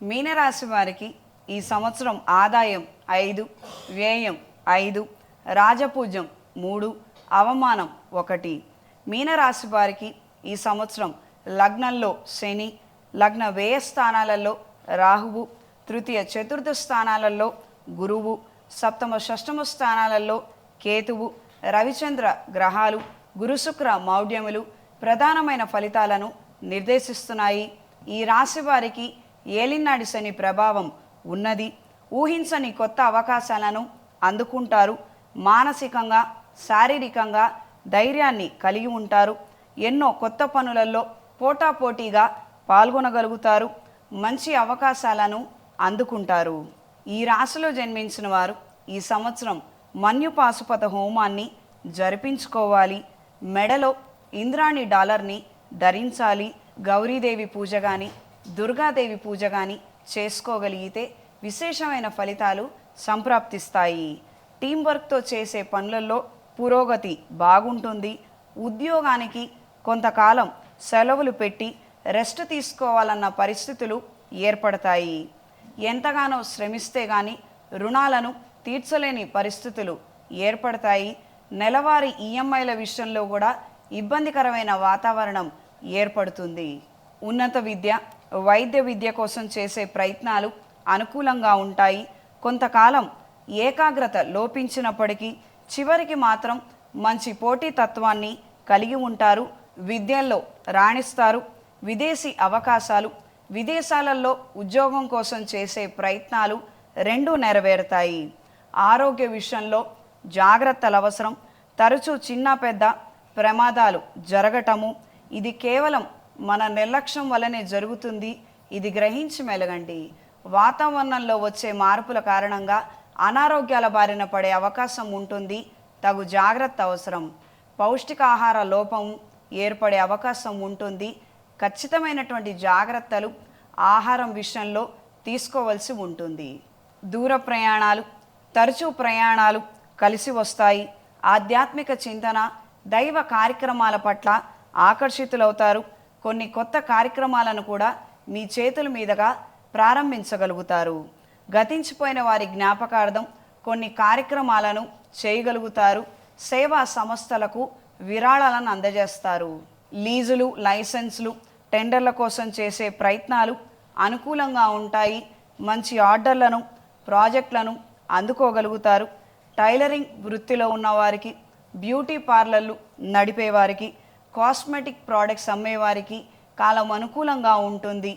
మీనరాశి వారికి ఈ సంవత్సరం ఆదాయం 5, వ్యయం 5, రాజపూజ్యం 3, అవమానం 1. మీనరాశి వారికి ఈ సంవత్సరం లగ్నంలో శని, లగ్న వ్యయ స్థానాలలో రాహువు, తృతీయ చతుర్థ స్థానాలలో గురువు, సప్తమ షష్టమ స్థానాలలో కేతువు, రవిచంద్ర గ్రహాలు గురుశుక్ర మౌఢ్యములు ప్రధానమైన ఫలితాలను నిర్దేశిస్తున్నాయి. ఈ రాశి వారికి ఏలినాడి శని ప్రభావం ఉన్నది. ఊహించని కొత్త అవకాశాలను అందుకుంటారు. మానసికంగా శారీరకంగా ధైర్యాన్ని కలిగి ఉంటారు. ఎన్నో కొత్త పనులలో పోటాపోటీగా పాల్గొనగలుగుతారు. మంచి అవకాశాలను అందుకుంటారు. ఈ రాశిలో జన్మించిన వారు ఈ సంవత్సరం మన్యుపాశుపత హోమాన్ని జరిపించుకోవాలి. మెడలో ఇంద్రాణి డాలర్ని ధరించాలి. గౌరీదేవి పూజ కానీ దుర్గాదేవి పూజ కానీ చేసుకోగలిగితే విశేషమైన ఫలితాలు సంప్రాప్తిస్తాయి. టీం వర్క్తో చేసే పనులలో పురోగతి బాగుంటుంది. ఉద్యోగానికి కొంతకాలం సెలవులు పెట్టి రెస్ట్ తీసుకోవాలన్న పరిస్థితులు ఏర్పడతాయి. ఎంతగానో శ్రమిస్తే కానీ రుణాలను తీర్చలేని పరిస్థితులు ఏర్పడతాయి. నెలవారీ ఈఎంఐల విషయంలో కూడా ఇబ్బందికరమైన వాతావరణం ఏర్పడుతుంది. ఉన్నత విద్య వైద్య విద్య కోసం చేసే ప్రయత్నాలు అనుకూలంగా ఉంటాయి. కొంతకాలం ఏకాగ్రత లోపించినప్పటికీ చివరికి మాత్రం మంచి పోటీతత్వాన్ని కలిగి ఉంటారు. విద్యల్లో రాణిస్తారు. విదేశీ అవకాశాలు, విదేశాలలో ఉద్యోగం కోసం చేసే ప్రయత్నాలు రెండూ నెరవేరుతాయి. ఆరోగ్య విషయంలో జాగ్రత్తలు అవసరం. తరచూ చిన్న పెద్ద ప్రమాదాలు జరగటము ఇది కేవలం మన నిర్లక్ష్యం వల్లనే జరుగుతుంది. ఇది గ్రహించి మెలగండి. వాతావరణంలో వచ్చే మార్పుల కారణంగా అనారోగ్యాల బారిన పడే అవకాశం ఉంటుంది. తగు జాగ్రత్త అవసరం. పౌష్టికాహార లోపం ఏర్పడే అవకాశం ఉంటుంది. ఖచ్చితమైనటువంటి జాగ్రత్తలు ఆహారం విషయంలో తీసుకోవలసి ఉంటుంది. దూర ప్రయాణాలు, తరచూ ప్రయాణాలు కలిసి వస్తాయి. ఆధ్యాత్మిక చింతన, దైవ కార్యక్రమాల పట్ల ఆకర్షితులవుతారు. కొన్ని కొత్త కార్యక్రమాలను కూడా మీ చేతుల మీదుగా ప్రారంభించగలుగుతారు. గతించిపోయిన వారి జ్ఞాపకార్థం కొన్ని కార్యక్రమాలను చేయగలుగుతారు. సేవా సంస్థలకు విరాళాలను అందజేస్తారు. లీజులు, లైసెన్సులు, టెండర్ల కోసం చేసే ప్రయత్నాలు అనుకూలంగా ఉంటాయి. మంచి ఆర్డర్లను, ప్రాజెక్టులను అందుకోగలుగుతారు. టైలరింగ్ వృత్తిలో ఉన్నవారికి, బ్యూటీ పార్లర్లు నడిపేవారికి, కాస్మెటిక్ ప్రోడక్ట్స్ అమ్మేవారికి కాలం అనుకూలంగా ఉంటుంది.